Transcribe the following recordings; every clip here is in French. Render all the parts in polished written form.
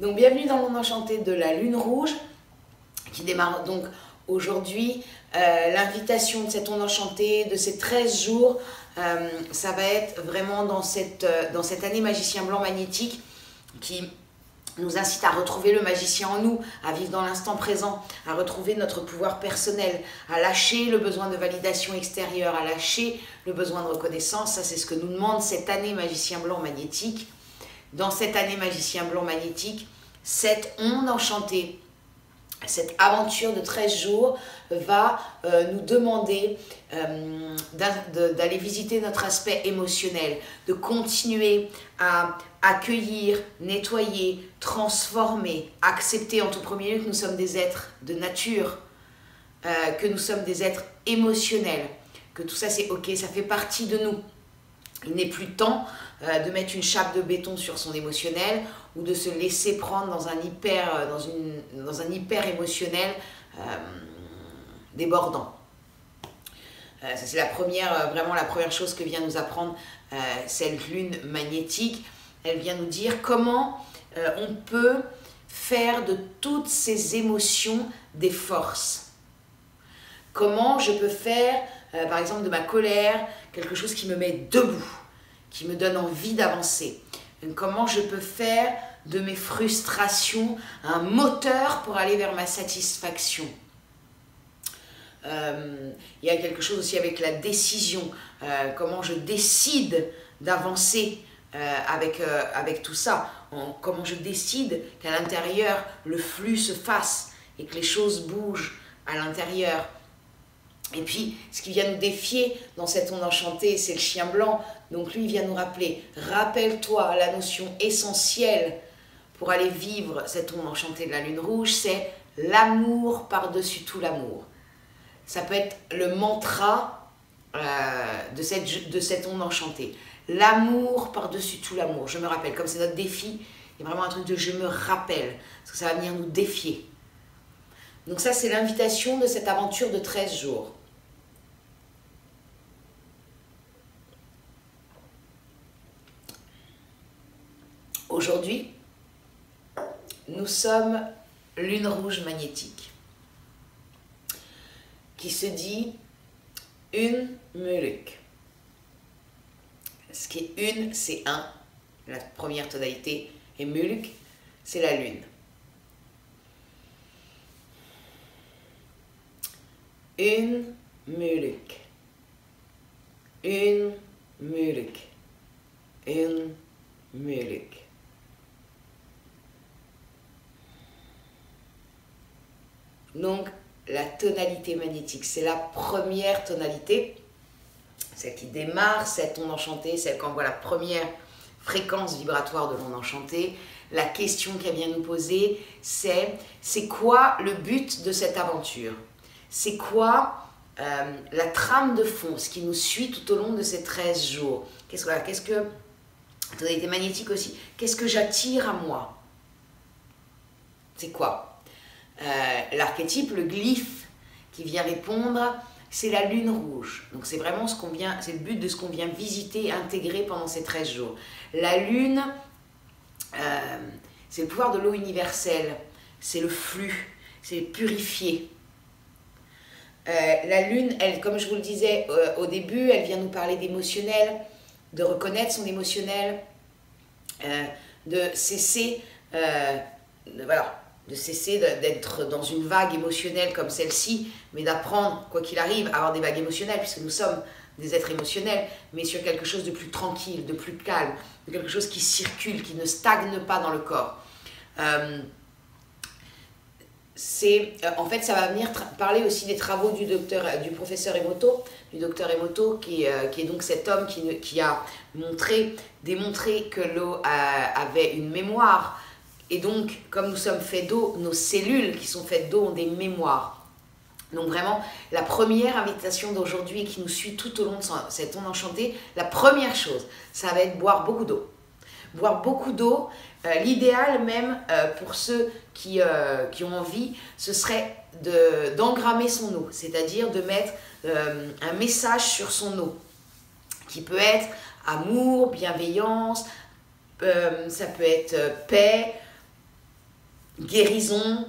Donc bienvenue dans Monde Enchanté de la Lune Rouge qui démarre donc aujourd'hui. L'invitation de cette Onde Enchantée, de ces 13 jours, ça va être vraiment dans cette année Magicien Blanc magnétique qui nous incite à retrouver le magicien en nous, à vivre dans l'instant présent, à retrouver notre pouvoir personnel, à lâcher le besoin de validation extérieure, à lâcher le besoin de reconnaissance. Ça, c'est ce que nous demande cette année Magicien Blanc magnétique. Dans cette année Magicien Blanc magnétique, cette onde enchantée, cette aventure de 13 jours va nous demander d'aller visiter notre aspect émotionnel, de continuer à accueillir, nettoyer, transformer, accepter en tout premier lieu que nous sommes des êtres de nature, que nous sommes des êtres émotionnels, que tout ça c'est ok, ça fait partie de nous. Il n'est plus temps de mettre une chape de béton sur son émotionnel ou de se laisser prendre dans un hyper émotionnel débordant. Ça c'est vraiment la première chose que vient nous apprendre cette lune magnétique. Elle vient nous dire comment on peut faire de toutes ces émotions des forces. Comment je peux faire, par exemple, de ma colère, quelque chose qui me met debout, qui me donne envie d'avancer. Comment je peux faire de mes frustrations un moteur pour aller vers ma satisfaction. Il y a quelque chose aussi avec la décision, comment je décide d'avancer avec tout ça, comment je décide qu'à l'intérieur le flux se fasse et que les choses bougent à l'intérieur. Et puis, ce qui vient nous défier dans cette onde enchantée, c'est le chien blanc. Donc lui, il vient nous rappeler, rappelle-toi la notion essentielle pour aller vivre cette onde enchantée de la lune rouge, c'est l'amour par-dessus tout l'amour. Ça peut être le mantra de cette onde enchantée. L'amour par-dessus tout l'amour. Je me rappelle, comme c'est notre défi, il y a vraiment un truc de je me rappelle, parce que ça va venir nous défier. Donc ça, c'est l'invitation de cette aventure de 13 jours. Aujourd'hui, nous sommes lune rouge magnétique, qui se dit une Muluk. Ce qui est une, c'est un, la première tonalité, et Muluk, c'est la lune. Une Muluk. Une Muluk. Une Muluk. Donc, la tonalité magnétique, c'est la première tonalité, celle qui démarre cette onde enchantée, celle qu'on voit la première fréquence vibratoire de l'onde enchantée. La question qu'elle vient nous poser, c'est quoi le but de cette aventure? C'est quoi la trame de fond, ce qui nous suit tout au long de ces 13 jours? Qu'est-ce que, tonalité magnétique aussi, qu'est-ce que j'attire à moi? C'est quoi? L'archétype, le glyphe qui vient répondre, c'est la lune rouge. Donc c'est vraiment c'est le but de ce qu'on vient visiter, intégrer pendant ces 13 jours. La lune, c'est le pouvoir de l'eau universelle, c'est le flux, c'est purifier. La lune, elle, comme je vous le disais au début, elle vient nous parler d'émotionnel, de reconnaître son émotionnel, de cesser, de cesser d'être dans une vague émotionnelle comme celle-ci, mais d'apprendre, quoi qu'il arrive, à avoir des vagues émotionnelles, puisque nous sommes des êtres émotionnels, mais sur quelque chose de plus tranquille, de plus calme, de quelque chose qui circule, qui ne stagne pas dans le corps. En fait, ça va venir parler aussi des travaux du professeur Emoto, du docteur Emoto, qui est donc cet homme qui a démontré que l'eau avait une mémoire. Et donc, comme nous sommes faits d'eau, nos cellules qui sont faites d'eau ont des mémoires. Donc vraiment, la première invitation d'aujourd'hui qui nous suit tout au long de cette onde enchantée, la première chose, ça va être boire beaucoup d'eau. Boire beaucoup d'eau, l'idéal même pour ceux qui ont envie, ce serait d'engrammer son eau, c'est-à-dire de mettre un message sur son eau, qui peut être amour, bienveillance, ça peut être paix, guérison,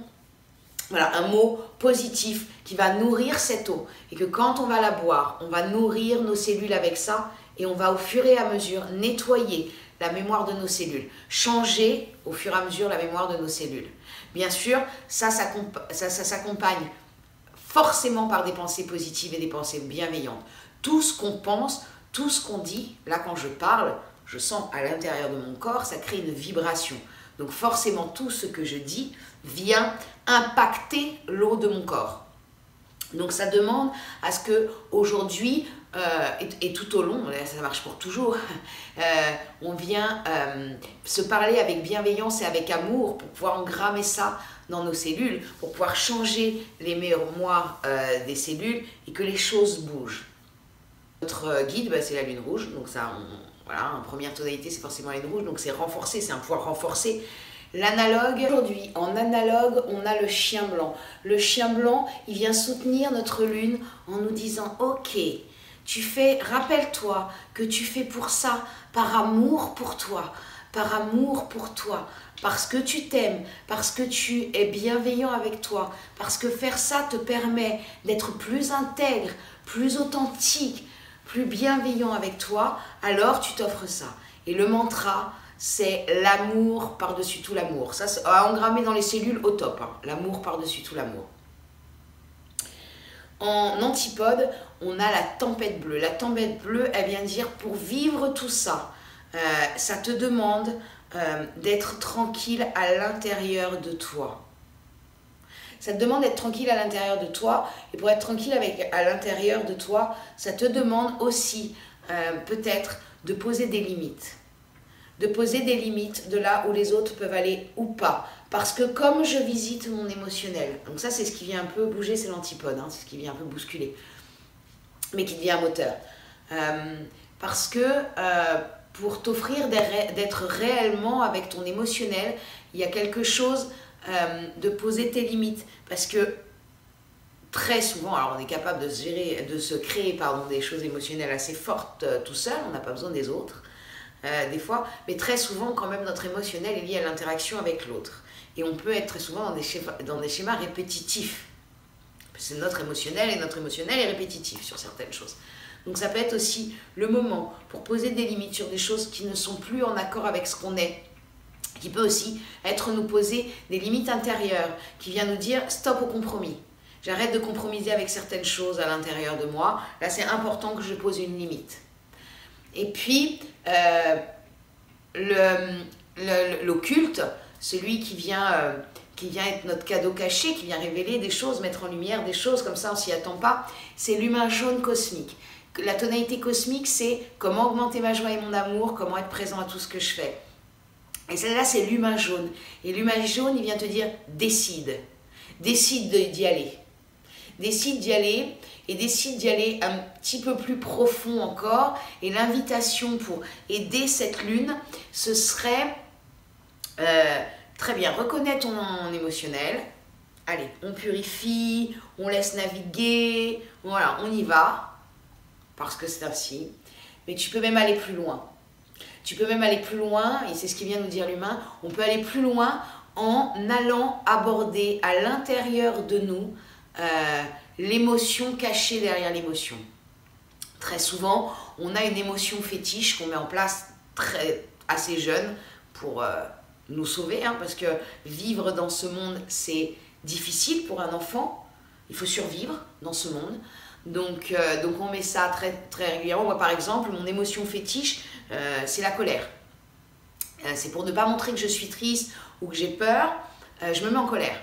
voilà, un mot positif qui va nourrir cette eau. Et que quand on va la boire, on va nourrir nos cellules avec ça et on va au fur et à mesure nettoyer la mémoire de nos cellules, changer au fur et à mesure la mémoire de nos cellules. Bien sûr, ça s'accompagne forcément par des pensées positives et des pensées bienveillantes. Tout ce qu'on pense, tout ce qu'on dit, là quand je parle, je sens à l'intérieur de mon corps, ça crée une vibration. Donc forcément, tout ce que je dis vient impacter l'eau de mon corps. Donc ça demande à ce que aujourd'hui et tout au long, ça marche pour toujours, on vient se parler avec bienveillance et avec amour pour pouvoir engrammer ça dans nos cellules, pour pouvoir changer les mémoires des cellules et que les choses bougent. Notre guide, c'est la lune rouge, donc ça, voilà, en première tonalité, c'est forcément la lune rouge, donc c'est renforcé, c'est un pouvoir renforcé. L'analogue, aujourd'hui, en analogue, on a le chien blanc. Le chien blanc, il vient soutenir notre lune en nous disant « Ok, rappelle-toi que tu fais pour ça, par amour pour toi, parce que tu t'aimes, parce que tu es bienveillant avec toi, parce que faire ça te permet d'être plus intègre, plus authentique, plus bienveillant avec toi, alors tu t'offres ça. » Et le mantra, c'est l'amour par-dessus tout l'amour. Ça, c'est engrammé dans les cellules au top. Hein. L'amour par-dessus tout l'amour. En antipode, on a la tempête bleue. La tempête bleue, elle vient dire pour vivre tout ça, ça te demande d'être tranquille à l'intérieur de toi. Ça te demande d'être tranquille à l'intérieur de toi. Et pour être tranquille à l'intérieur de toi, ça te demande aussi peut-être de poser des limites. De poser des limites de là où les autres peuvent aller ou pas. Parce que comme je visite mon émotionnel, donc ça c'est ce qui vient un peu bouger, c'est l'antipode, hein, c'est ce qui vient un peu bousculer, mais qui devient un moteur. Parce que pour t'offrir d'être réellement avec ton émotionnel, il y a quelque chose de poser tes limites. Parce que très souvent, alors on est capable de se créer des choses émotionnelles assez fortes tout seul, on n'a pas besoin des autres. Des fois, mais très souvent quand même notre émotionnel est lié à l'interaction avec l'autre et on peut être très souvent dans des schémas répétitifs. C'est notre émotionnel et notre émotionnel est répétitif sur certaines choses. Donc ça peut être aussi le moment pour poser des limites sur des choses qui ne sont plus en accord avec ce qu'on est, qui peut aussi être nous poser des limites intérieures, qui vient nous dire stop au compromis. J'arrête de compromiser avec certaines choses à l'intérieur de moi, là c'est important que je pose une limite. Et puis, l'occulte, celui qui vient être notre cadeau caché, qui vient révéler des choses, mettre en lumière des choses, comme ça on s'y attend pas, c'est l'humain jaune cosmique. La tonalité cosmique, c'est comment augmenter ma joie et mon amour, comment être présent à tout ce que je fais. Et celle-là, c'est l'humain jaune. Et l'humain jaune, il vient te dire, décide. Décide d'y aller. Décide d'y aller. Et décide d'y aller un petit peu plus profond encore. Et l'invitation pour aider cette lune, ce serait, très bien, reconnais ton émotionnel. Allez, on purifie, on laisse naviguer, voilà, on y va, parce que c'est ainsi. Mais tu peux même aller plus loin. Tu peux même aller plus loin, et c'est ce qui vient nous dire l'humain, on peut aller plus loin en allant aborder à l'intérieur de nous l'émotion cachée derrière l'émotion. Très souvent, on a une émotion fétiche qu'on met en place assez jeune pour nous sauver, hein, parce que vivre dans ce monde, c'est difficile pour un enfant. Il faut survivre dans ce monde. Donc on met ça très, très régulièrement. Moi, par exemple, mon émotion fétiche, c'est la colère. C'est pour ne pas montrer que je suis triste ou que j'ai peur, je me mets en colère.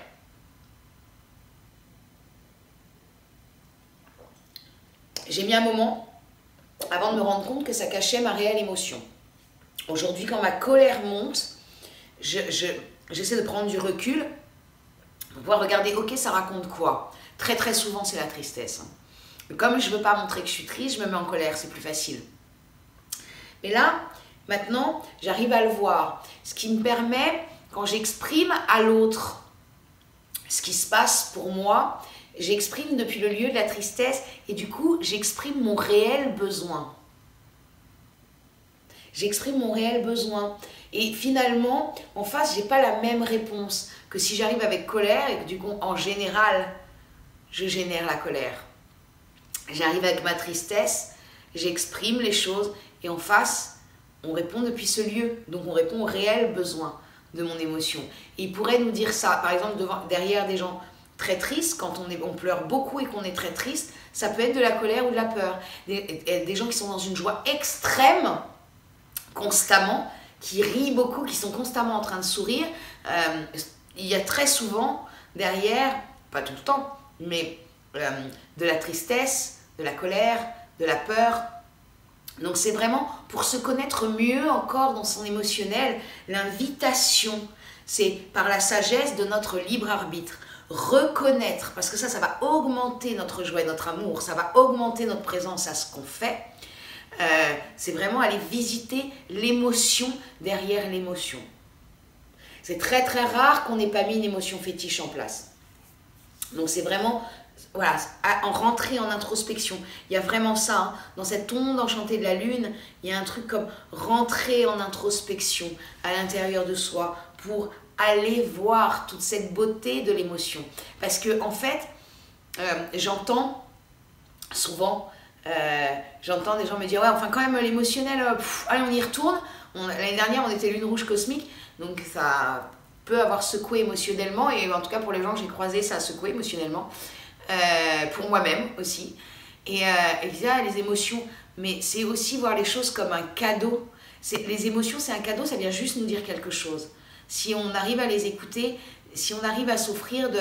J'ai mis un moment avant de me rendre compte que ça cachait ma réelle émotion. Aujourd'hui, quand ma colère monte, j'essaie de prendre du recul pour pouvoir regarder, ok, ça raconte quoi? Très très souvent, c'est la tristesse. Mais comme je ne veux pas montrer que je suis triste, je me mets en colère, c'est plus facile. Mais là, maintenant, j'arrive à le voir. Ce qui me permet, quand j'exprime à l'autre ce qui se passe pour moi, j'exprime depuis le lieu de la tristesse et du coup, j'exprime mon réel besoin. J'exprime mon réel besoin. Et finalement, en face, je n'ai pas la même réponse que si j'arrive avec colère et que du coup, en général, je génère la colère. J'arrive avec ma tristesse, j'exprime les choses et en face, on répond depuis ce lieu. Donc on répond aux réels besoins de mon émotion. Et il pourrait nous dire ça, par exemple, derrière des gens très tristes, quand on pleure beaucoup et qu'on est très triste, ça peut être de la colère ou de la peur. Des gens qui sont dans une joie extrême, constamment, qui rient beaucoup, qui sont constamment en train de sourire, il y a très souvent derrière, pas tout le temps, mais de la tristesse, de la colère, de la peur. Donc c'est vraiment pour se connaître mieux encore dans son émotionnel, l'invitation, c'est par la sagesse de notre libre arbitre. Reconnaître, parce que ça va augmenter notre joie et notre amour, ça va augmenter notre présence à ce qu'on fait. C'est vraiment aller visiter l'émotion derrière l'émotion. C'est très très rare qu'on n'ait pas mis une émotion fétiche en place. Donc c'est vraiment, voilà, en rentrer en introspection. Il y a vraiment ça, hein. Dans cette onde enchantée de la lune, il y a un truc comme rentrer en introspection à l'intérieur de soi pour aller voir toute cette beauté de l'émotion. Parce que en fait, j'entends souvent, j'entends des gens me dire ouais, enfin quand même l'émotionnel, allez on y retourne. L'année dernière on était lune rouge cosmique, donc ça peut avoir secoué émotionnellement, et en tout cas pour les gens que j'ai croisés ça a secoué émotionnellement, pour moi-même aussi. Et je disais les émotions, mais c'est aussi voir les choses comme un cadeau. Les émotions c'est un cadeau, ça vient juste nous dire quelque chose. Si on arrive à les écouter, si on arrive à s'offrir de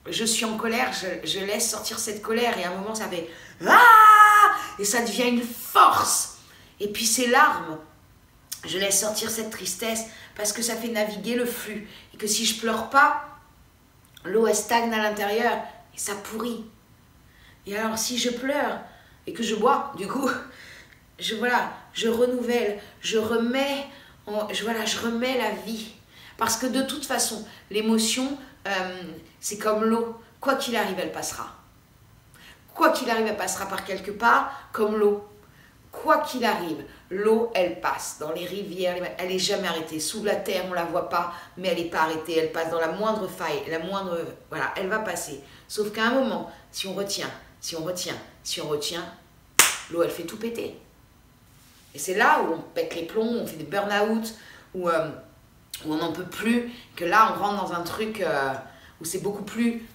je suis en colère, je laisse sortir cette colère, et à un moment ça fait ah, et ça devient une force, et puis ces larmes, je laisse sortir cette tristesse parce que ça fait naviguer le flux, et que si je pleure pas, l'eau elle stagne à l'intérieur et ça pourrit. Et alors si je pleure et que je bois, du coup je renouvelle, je remets la vie. Parce que de toute façon, l'émotion, c'est comme l'eau. Quoi qu'il arrive, elle passera. Quoi qu'il arrive, elle passera par quelque part, comme l'eau. Quoi qu'il arrive, l'eau, elle passe. Dans les rivières, elle n'est jamais arrêtée. Sous la terre, on ne la voit pas, mais elle n'est pas arrêtée. Elle passe dans la moindre faille, voilà, elle va passer. Sauf qu'à un moment, si on retient, l'eau, elle fait tout péter. Et c'est là où on pète les plombs, on fait des burn-out, où on n'en peut plus, que là on rentre dans un truc où c'est beaucoup plus...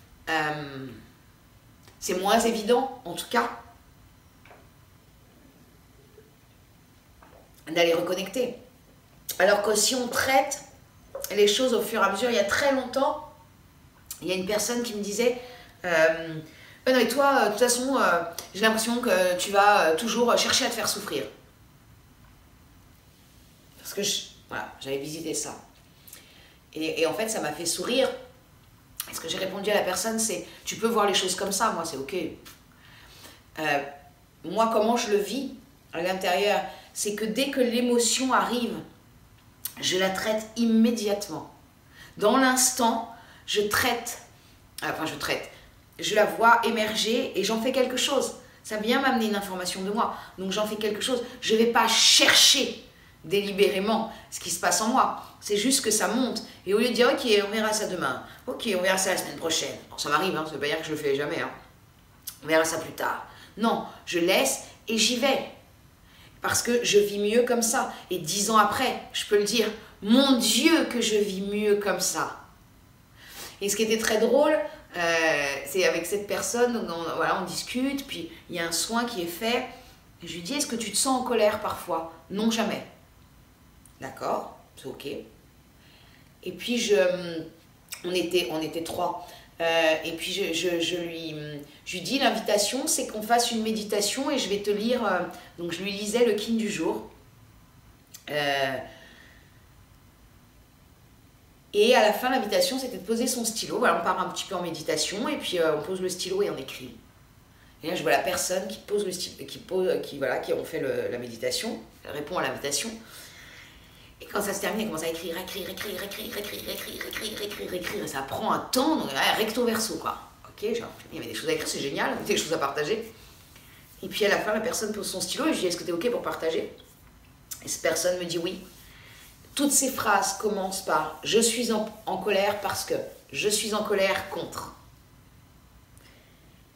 c'est moins évident, en tout cas, d'aller reconnecter. Alors que si on traite les choses au fur et à mesure, il y a très longtemps, il y a une personne qui me disait non mais toi, de toute façon, j'ai l'impression que tu vas toujours chercher à te faire souffrir. Parce que j'avais visité ça. Et en fait, ça m'a fait sourire. Et ce que j'ai répondu à la personne, c'est « Tu peux voir les choses comme ça, moi, c'est ok. » Moi, comment je le vis à l'intérieur, c'est que dès que l'émotion arrive, je la traite immédiatement. Dans l'instant, je la vois émerger et j'en fais quelque chose. Ça vient m'amener une information de moi. Donc j'en fais quelque chose. Je ne vais pas chercher délibérément ce qui se passe en moi. C'est juste que ça monte. Et au lieu de dire, ok, on verra ça demain. Ok, on verra ça la semaine prochaine. Alors, ça m'arrive, hein, ça ne veut pas dire que je le fais jamais. Hein. On verra ça plus tard. Non, je laisse et j'y vais. Parce que je vis mieux comme ça. Et 10 ans après, je peux le dire, mon Dieu que je vis mieux comme ça. Et ce qui était très drôle, c'est avec cette personne, on discute, puis il y a un soin qui est fait. Et je lui dis, est-ce que tu te sens en colère parfois? Non, jamais. D'accord, c'est ok. Et puis on était 3. Et puis je lui dis, l'invitation, c'est qu'on fasse une méditation et je vais te lire. Donc je lui lisais le kin du jour. Et à la fin, l'invitation, c'était de poser son stylo. Voilà, on part un petit peu en méditation et puis on pose le stylo et on écrit. Et là, je vois la personne qui pose le stylo, qui ont fait la méditation, elle répond à l'invitation. Et quand ça se termine, elle commence à écrire. Et ça prend un temps, donc recto verso, quoi. Ok, genre, il y avait des choses à écrire, c'est génial, des choses à partager. Et puis à la fin, la personne pose son stylo et je dis, est-ce que tu es ok pour partager? Et cette personne me dit oui. toutes ces phrases commencent par « je suis en colère parce que »,« je suis en colère contre ».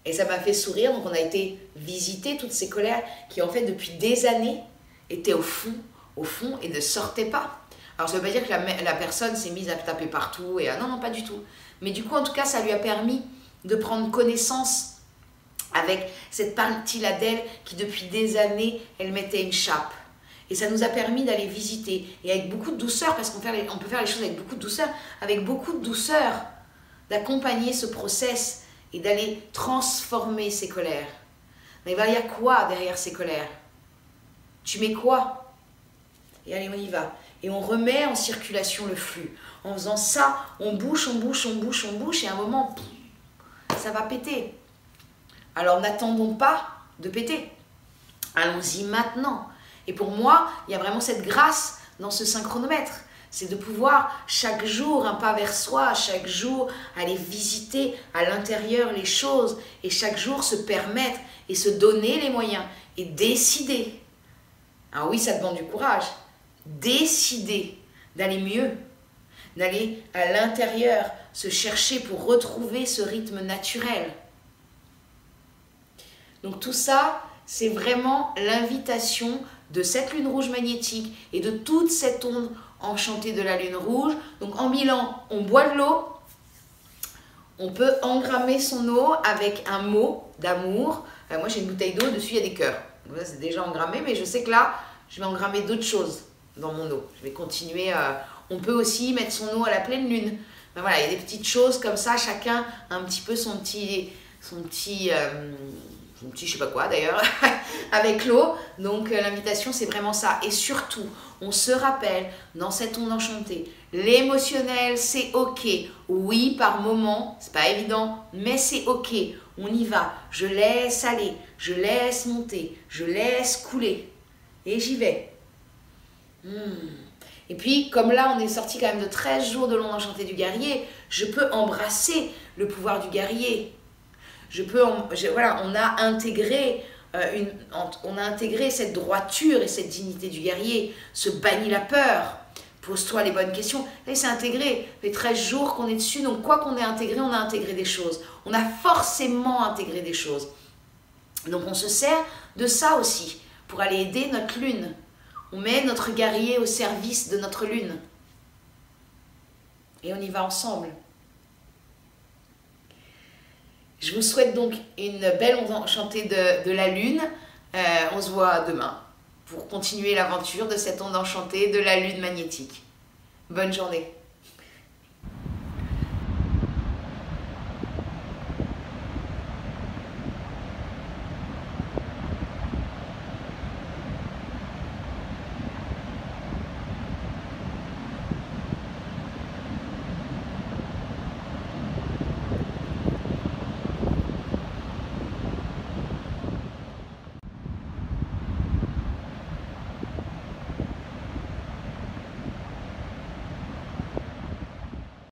Et ça m'a fait sourire, donc on a été visiter toutes ces colères qui en fait depuis des années étaient au fond et ne sortaient pas. Alors ça ne veut pas dire que la personne s'est mise à taper partout, et non, non, pas du tout. Mais du coup, en tout cas, ça lui a permis de prendre connaissance avec cette partie-là d'elle qui depuis des années, elle mettait une chape. Et ça nous a permis d'aller visiter, et avec beaucoup de douceur, parce qu'on peut faire les choses avec beaucoup de douceur, d'accompagner ce process et d'aller transformer ces colères. Mais il y a quoi derrière ces colères? Tu mets quoi? Et allez, on y va. Et on remet en circulation le flux. En faisant ça, on bouche, et à un moment, ça va péter. Alors n'attendons pas de péter. Allons-y maintenant. Et pour moi, il y a vraiment cette grâce dans ce synchronomètre. C'est de pouvoir chaque jour, un pas vers soi, chaque jour aller visiter à l'intérieur les choses et chaque jour se permettre et se donner les moyens et décider. Alors oui, ça demande du courage. Décider d'aller mieux, d'aller à l'intérieur, se chercher pour retrouver ce rythme naturel. Donc tout ça, c'est vraiment l'invitation de cette lune rouge magnétique et de toute cette onde enchantée de la lune rouge. Donc en bilan, on boit de l'eau, on peut engrammer son eau avec un mot d'amour. Moi j'ai une bouteille d'eau, dessus il y a des cœurs. Donc c'est déjà engrammé, mais je sais que là, je vais engrammer d'autres choses dans mon eau. Je vais continuer. On peut aussi mettre son eau à la pleine lune. Ben voilà, il y a des petites choses comme ça, chacun a un petit peu son petit je sais pas quoi d'ailleurs, avec l'eau. Donc l'invitation c'est vraiment ça. Et surtout, on se rappelle dans cette onde enchantée, l'émotionnel c'est ok. Oui, par moment, c'est pas évident, mais c'est ok. On y va. Je laisse aller, je laisse monter, je laisse couler. Et j'y vais. Et puis, comme là, on est sorti quand même de 13 jours de l'onde enchantée du guerrier, je peux embrasser le pouvoir du guerrier. Voilà, on a intégré cette droiture et cette dignité du guerrier, se bannit la peur, pose-toi les bonnes questions. Et c'est intégré, les 13 jours qu'on est dessus, donc quoi qu'on ait intégré, on a intégré des choses. On a forcément intégré des choses. Donc on se sert de ça aussi, pour aller aider notre lune. On met notre guerrier au service de notre lune. Et on y va ensemble. Je vous souhaite donc une belle onde enchantée de la lune. On se voit demain pour continuer l'aventure de cette onde enchantée de la lune magnétique. Bonne journée.